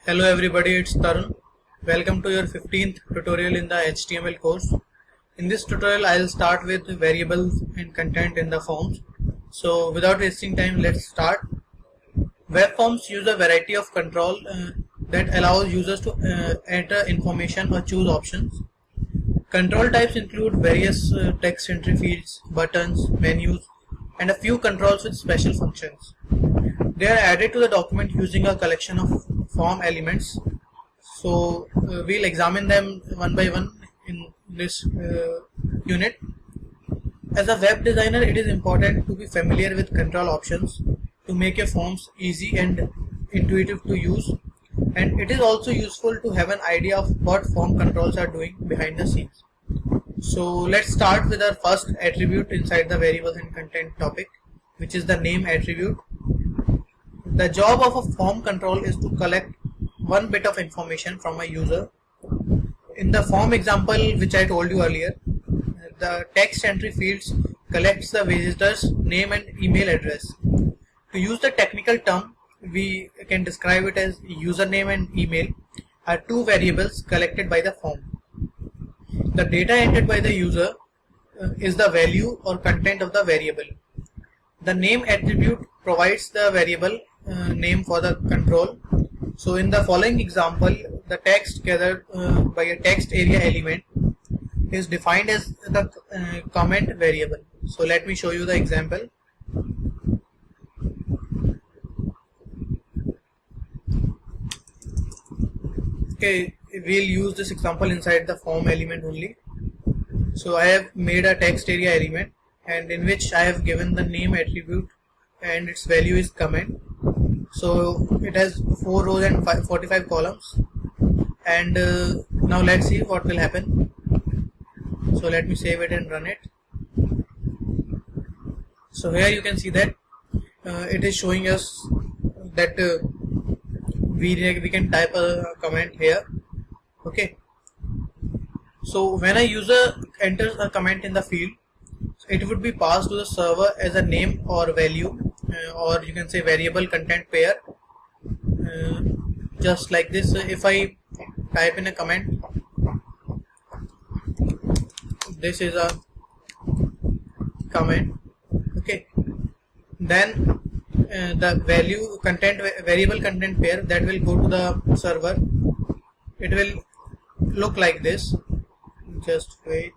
Hello everybody, it's Tarun. Welcome to your 15th tutorial in the HTML course. In this tutorial, I'll start with variables and content in the forms. So without wasting time, let's start. Web forms use a variety of control that allows users to enter information or choose options. Control types include various text entry fields, buttons, menus, and a few controls with special functions. They are added to the document using a collection of form elements. So we'll examine them one by one in this unit. As a web designer, it is important to be familiar with control options to make your forms easy and intuitive to use. And it is also useful to have an idea of what form controls are doing behind the scenes. So let's start with our first attribute inside the variables and content topic, which is the name attribute. The job of a form control is to collect one bit of information from a user. In the form example which I told you earlier, the text entry fields collects the visitor's name and email address. To use the technical term, we can describe it as username and email are two variables collected by the form. The data entered by the user is the value or content of the variable. The name attribute provides the variable name for the control. So in the following example, the text gathered by a text area element is defined as the comment variable. So let me show you the example. Okay, we'll use this example inside the form element only. So I have made a text area element and in which I have given the name attribute and its value is comment. So it has 4 rows and 45 columns, and now let's see what will happen. So let me save it and run it. So here you can see that it is showing us that we can type a comment here. Okay, so when a user enters a comment in the field, it would be passed to the server as a name or value, or you can say variable content pair, just like this. If I type in a comment, this is a comment, okay, then the value content variable content pair that will go to the server, it will look like this. Just wait.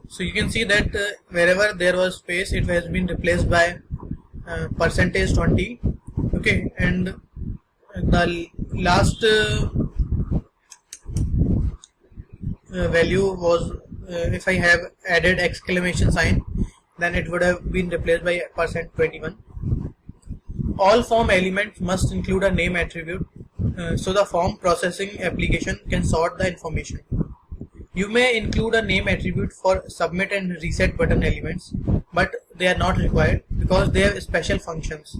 So you can see that wherever there was space, it has been replaced by %20. Okay, and the last value was if I have added exclamation sign, then it would have been replaced by %21. All form elements must include a name attribute, so the form processing application can sort the information. You may include a name attribute for submit and reset button elements, but they are not required because they have special functions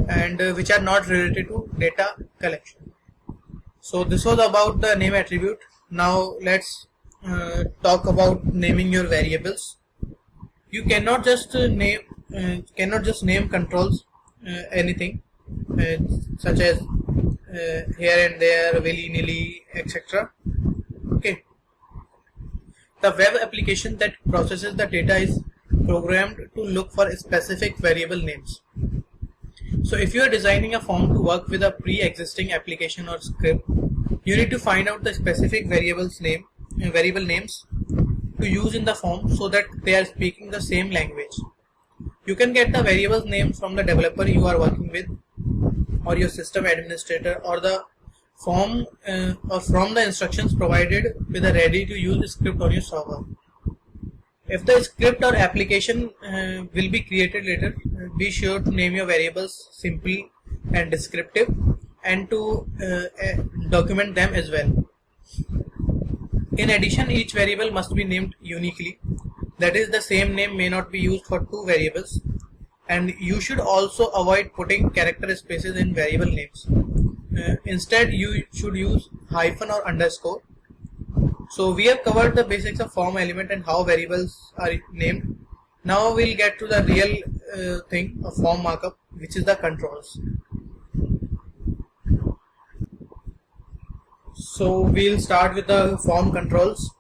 and which are not related to data collection. So this was about the name attribute. Now let's talk about naming your variables. You cannot just name controls anything, such as here and there, willy-nilly, etc. Okay. The web application that processes the data is programmed to look for specific variable names. So if you are designing a form to work with a pre-existing application or script, you need to find out the specific variable names to use in the form so that they are speaking the same language. You can get the variables names from the developer you are working with, or your system administrator, or the form or from the instructions provided with a ready to use script on your server. If the script or application will be created later, be sure to name your variables simple and descriptive, and to document them as well. In addition, each variable must be named uniquely. That is, the same name may not be used for two variables, and you should also avoid putting character spaces in variable names. Instead, you should use hyphen or underscore. So we have covered the basics of form element and how variables are named. Now we'll get to the real thing of form markup. which is the controls. So we'll start with the form controls.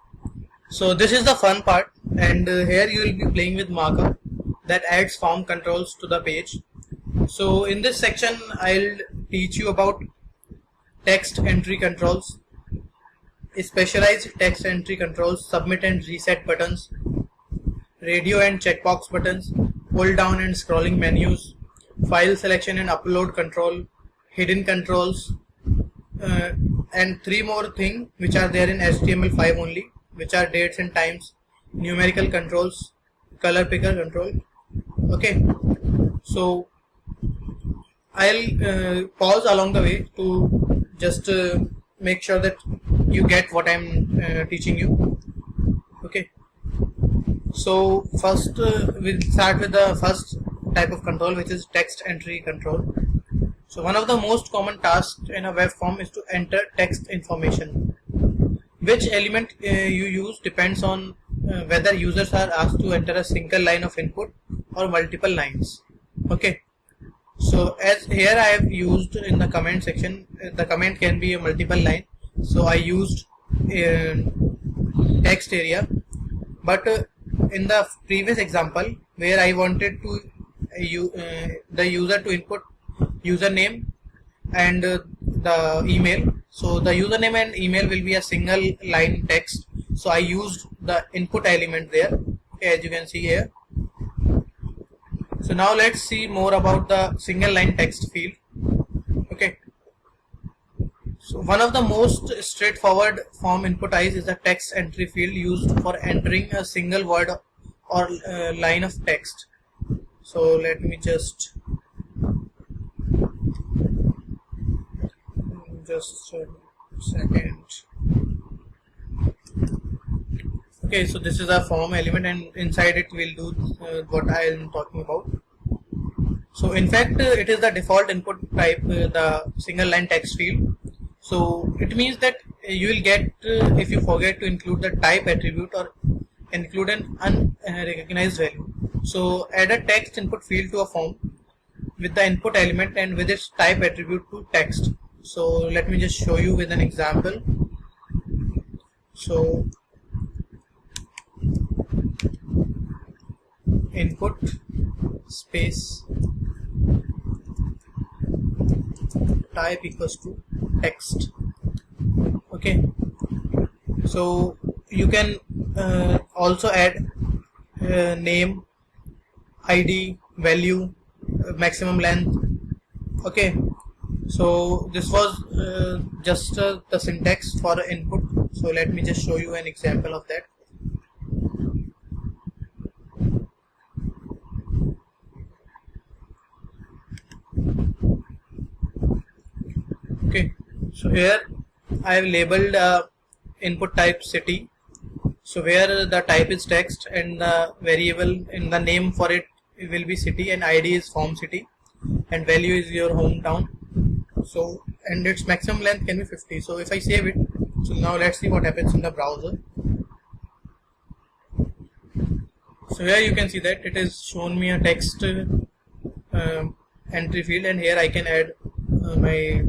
So this is the fun part, and here you will be playing with markup that adds form controls to the page. So in this section I'll teach you about text entry controls, specialized text entry controls, submit and reset buttons, radio and checkbox buttons, pull down and scrolling menus, file selection and upload control, hidden controls, and three more things which are there in HTML5 only, which are dates and times, numerical controls, color picker control. Okay, so I'll pause along the way to just make sure that you get what I'm teaching you. Okay, so first we'll start with the first type of control, which is text entry control. So one of the most common tasks in a web form is to enter text information. Which element you use depends on whether users are asked to enter a single line of input or multiple lines. Okay, so as here I have used in the comment section, the comment can be a multiple line, so I used text area. But in the previous example where I wanted to the user to input username and the email, so the username and email will be a single line text, so I used the input element there, okay, as you can see here. So now let's see more about the single line text field. Okay, so one of the most straightforward form input types is the text entry field, used for entering a single word or line of text. So let me just a second. Okay, so this is a form element, and inside it we'll do what I am talking about. So in fact it is the default input type, the single line text field. So it means that you will get if you forget to include the type attribute or include an unrecognized value. So add a text input field to a form with the input element and with its type attribute to text. So let me just show you with an example. So input space type equals to text. Okay, so you can also add name, ID, value, maximum length. Okay, so this was just the syntax for input. So let me just show you an example of that. Okay, so here I have labeled input type city, so where the type is text and the variable in the name for it will be city, and ID is form city, and value is your hometown. So and its maximum length can be 50. So if I save it, so now let's see what happens in the browser. So here you can see that it has shown me a text entry field, and here I can add my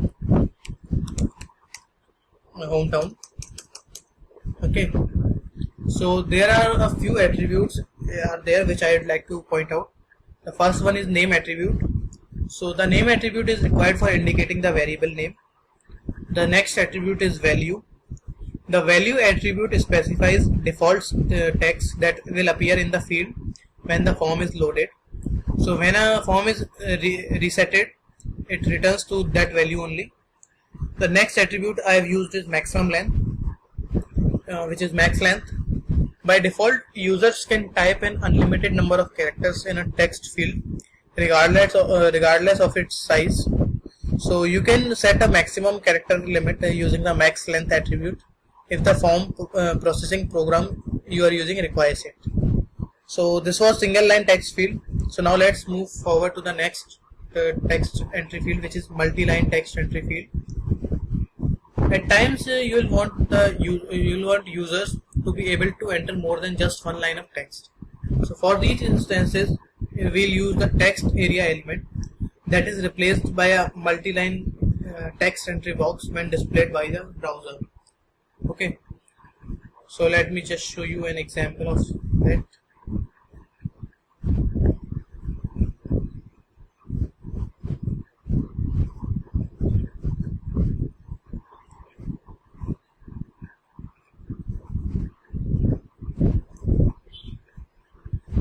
hometown. Okay, so there are a few attributes are there which I would like to point out. The first one is name attribute. So the name attribute is required for indicating the variable name. The next attribute is value. The value attribute specifies default text that will appear in the field when the form is loaded. So when a form is resetted, it returns to that value only. The next attribute I have used is maximum length, which is max length. By default, users can type an unlimited number of characters in a text field regardless of its size. So you can set a maximum character limit using the max length attribute if the form processing program you are using requires it. So this was single line text field. So now let's move forward to the next text entry field, which is multi-line text entry field. At times you will want users to be able to enter more than just one line of text. So for these instances, we'll use the text area element. that is replaced by a multi-line text entry box when displayed by the browser. Okay, so let me just show you an example of that.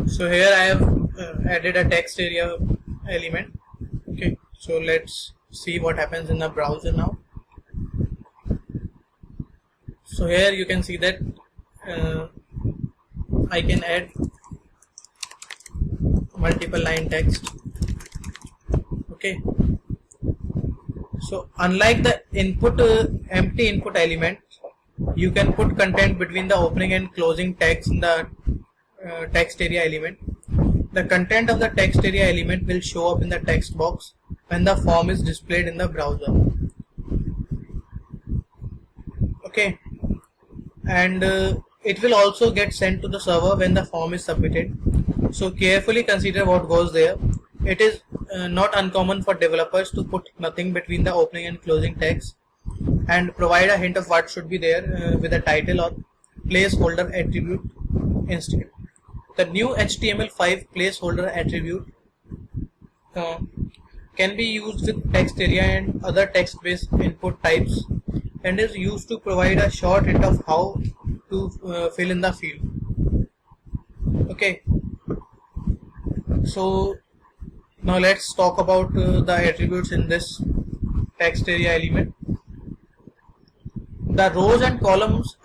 So here I have added a text area element. Okay, so let's see what happens in the browser now. So here you can see that I can add multiple line text. Okay, so unlike the input empty input element, you can put content between the opening and closing tags in the text area element. The content of the text area element will show up in the text box when the form is displayed in the browser. Okay, and it will also get sent to the server when the form is submitted. So carefully consider what goes there. It is not uncommon for developers to put nothing between the opening and closing tags and provide a hint of what should be there with a title or placeholder attribute instead. The new HTML5 placeholder attribute can be used with text area and other text-based input types and is used to provide a short hint of how to fill in the field. Okay, so now let's talk about the attributes in this text area element. The rows and columns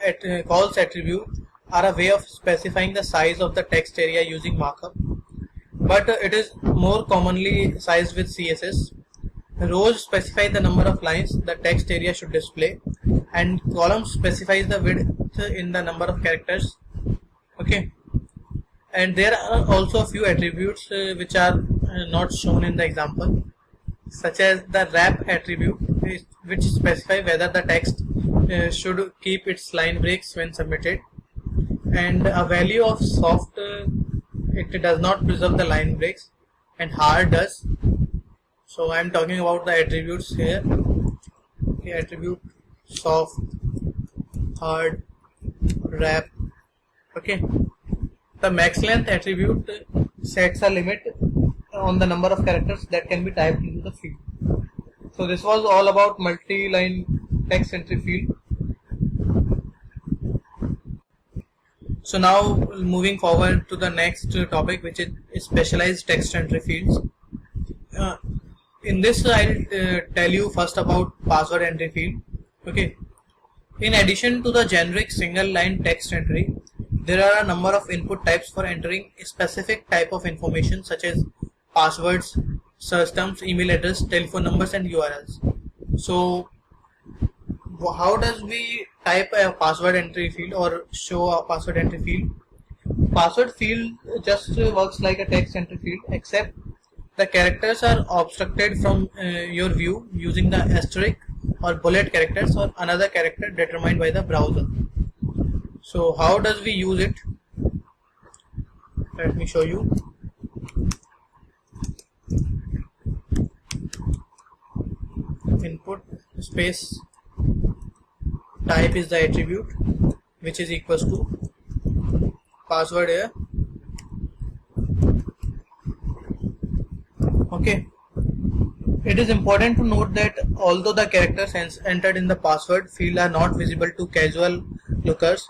calls attribute are a way of specifying the size of the text area using markup, but it is more commonly sized with CSS. Rows specify the number of lines the text area should display, and columns specifies the width in the number of characters. Okay, and there are also a few attributes which are not shown in the example, such as the wrap attribute, which specify whether the text should keep its line breaks when submitted, and a value of soft, it does not preserve the line breaks, and hard does. So I am talking about the attributes here. Okay, attribute soft, hard, wrap. Okay, the max length attribute sets a limit on the number of characters that can be typed into the field. So this was all about multi-line text entry field. So now moving forward to the next topic, which is specialized text entry fields. In this I'll tell you first about password entry field. Okay, in addition to the generic single line text entry, there are a number of input types for entering a specific type of information such as passwords, search terms, email address, telephone numbers and URLs. So how does we type a password entry field or show a password entry field? Password field just works like a text entry field, except the characters are obstructed from your view using the asterisk or bullet characters or another character determined by the browser. So how does we use it? Let me show you. Input space type is the attribute, which is equals to password here. Okay, it is important to note that although the characters entered in the password field are not visible to casual lookers,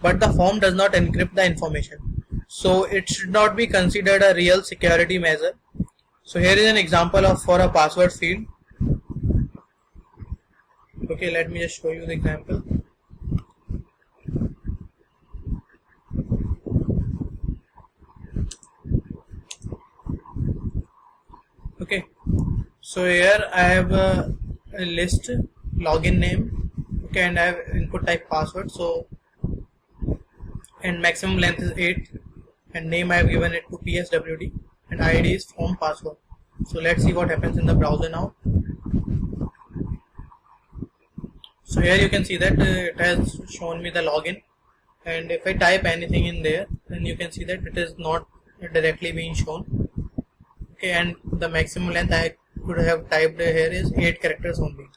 but the form does not encrypt the information, so it should not be considered a real security measure. So here is an example of for a password field. Okay, let me just show you the example. Okay, so here I have a list, login name, okay, and I have input type password. So and maximum length is 8, and name I have given it to PSWD, and ID is form password. So let's see what happens in the browser now. So here you can see that it has shown me the login, and if I type anything in there, then you can see that it is not directly being shown. Okay, and the maximum length I could have typed here is 8 characters only.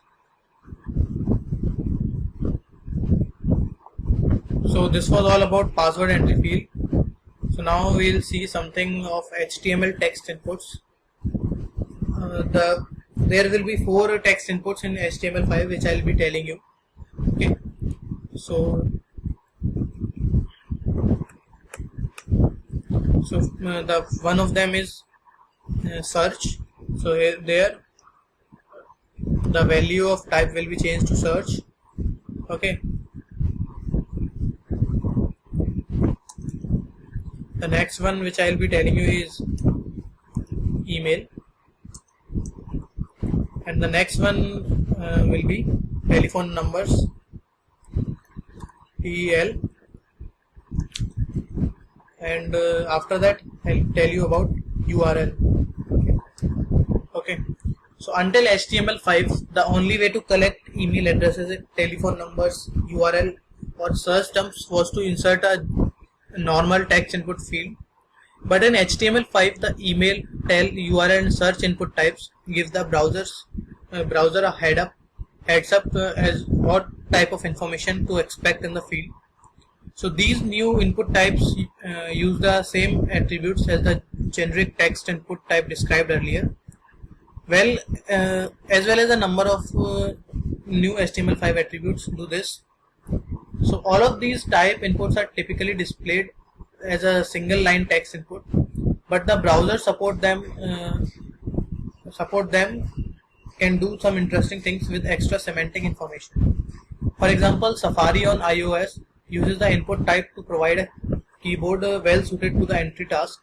So this was all about password entry field. So now we'll see something of HTML text inputs. There will be 4 text inputs in HTML5 which I'll be telling you. Okay, so the one of them is search. So here there the value of type will be changed to search. Okay, the next one which I will be telling you is email, and the next one will be telephone numbers, TEL, and after that I'll tell you about URL. Okay, so until HTML5 the only way to collect email addresses, telephone numbers, URL or search terms was to insert a normal text input field. But in HTML5 the email, tel, URL and search input types give the browser a heads up as what type of information to expect in the field. So these new input types use the same attributes as the generic text input type described earlier. Well, as well as a number of new HTML5 attributes do this. So all of these type inputs are typically displayed as a single line text input, but the browser support them can do some interesting things with extra semantic information. For example, Safari on iOS uses the input type to provide a keyboard well suited to the entry task,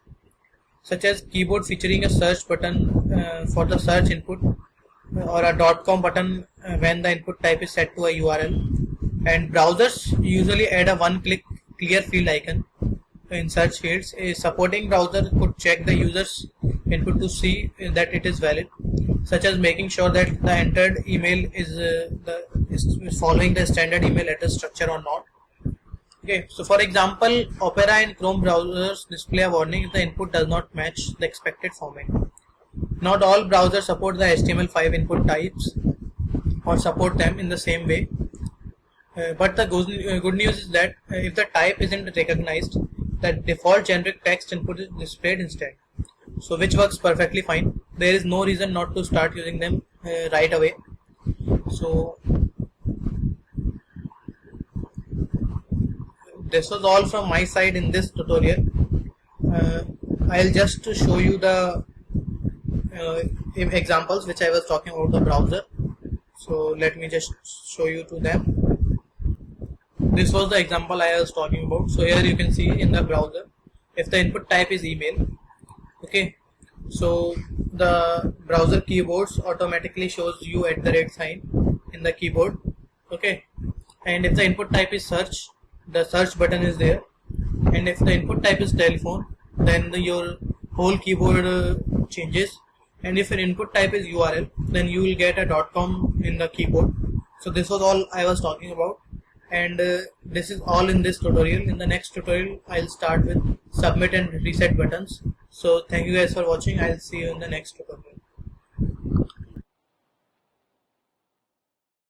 such as keyboard featuring a search button for the search input or a .com button when the input type is set to a URL. And browsers usually add a one-click clear field icon in search fields. A supporting browser could check the user's input to see that it is valid, such as making sure that the entered email is following the standard email address structure or not. Okay, so for example, Opera and Chrome browsers display a warning if the input does not match the expected format. Not all browsers support the HTML5 input types or support them in the same way. But the good news is that if the type isn't recognized, the default generic text input is displayed instead. So which works perfectly fine. There is no reason not to start using them right away. So this was all from my side in this tutorial. I'll just show you the examples which I was talking about the browser. So let me just show you to them. This was the example I was talking about. So here you can see in the browser, if the input type is email, okay, so the browser keyboards automatically shows you @ sign in the keyboard, okay, and if the input type is search, the search button is there, and if the input type is telephone, then your whole keyboard changes, and if an input type is URL, then you will get a .com in the keyboard. So this was all I was talking about. And this is all in this tutorial. In the next tutorial I'll start with submit and reset buttons. So thank you guys for watching. I'll see you in the next tutorial.